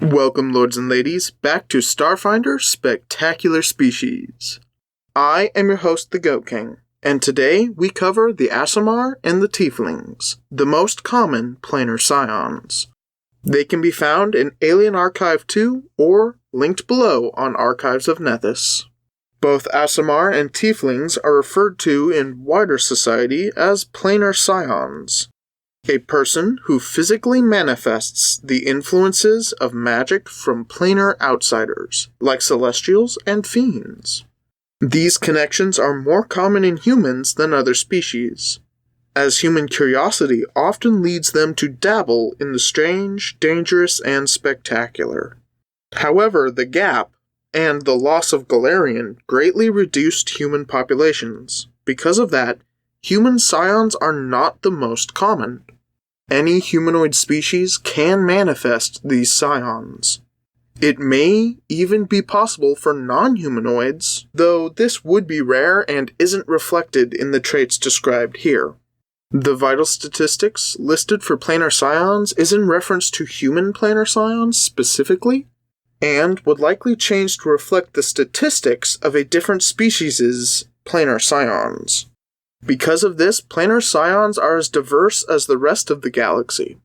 Welcome, lords and ladies, back to Starfinder Spectacular Species. I am your host, the Goat King, and today we cover the Aasimar and the Tieflings, the most common planar scions. They can be found in Alien Archive 2 or linked below on Archives of Nethys. Both Aasimar and Tieflings are referred to in wider society as planar scions. A person who physically manifests the influences of magic from planar outsiders, like celestials and fiends. These connections are more common in humans than other species, as human curiosity often leads them to dabble in the strange, dangerous, and spectacular. However, the gap and the loss of Galarian greatly reduced human populations. Because of that, human scions are not the most common. Any humanoid species can manifest these scions. It may even be possible for non-humanoids, though this would be rare and isn't reflected in the traits described here. The vital statistics listed for planar scions is in reference to human planar scions specifically, and would likely change to reflect the statistics of a different species' planar scions. Because of this, planar scions are as diverse as the rest of the galaxy.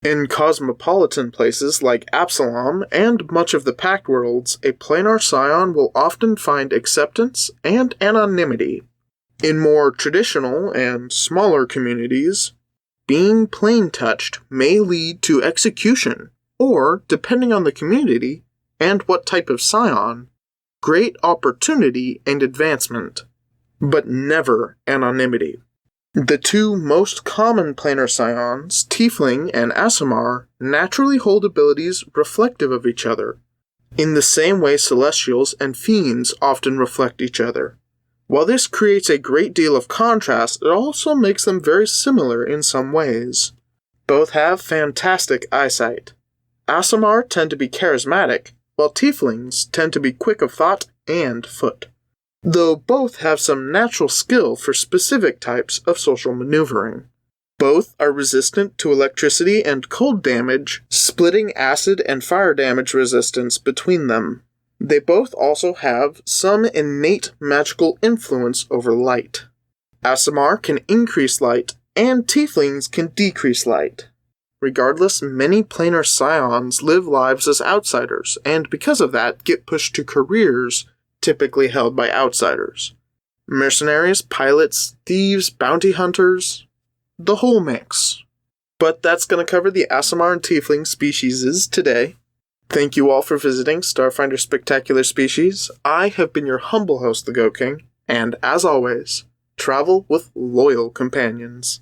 In cosmopolitan places like Absalom and much of the Pact Worlds, a planar scion will often find acceptance and anonymity. In more traditional and smaller communities, being plane-touched may lead to execution, or, depending on the community and what type of scion, great opportunity and advancement. But never anonymity. The two most common planar scions, Tiefling and Aasimar, naturally hold abilities reflective of each other, in the same way celestials and fiends often reflect each other. While this creates a great deal of contrast, it also makes them very similar in some ways. Both have fantastic eyesight. Aasimar tend to be charismatic, while Tieflings tend to be quick of thought and foot, though both have some natural skill for specific types of social maneuvering. Both are resistant to electricity and cold damage, splitting acid and fire damage resistance between them. They both also have some innate magical influence over light. Aasimar can increase light, and Tieflings can decrease light. Regardless, many planar scions live lives as outsiders, and because of that, get pushed to careers typically held by outsiders. Mercenaries, pilots, thieves, bounty hunters, the whole mix. But that's going to cover the Aasimar and Tiefling species today. Thank you all for visiting Starfinder Spectacular Species. I have been your humble host, the Goat King, and as always, travel with loyal companions.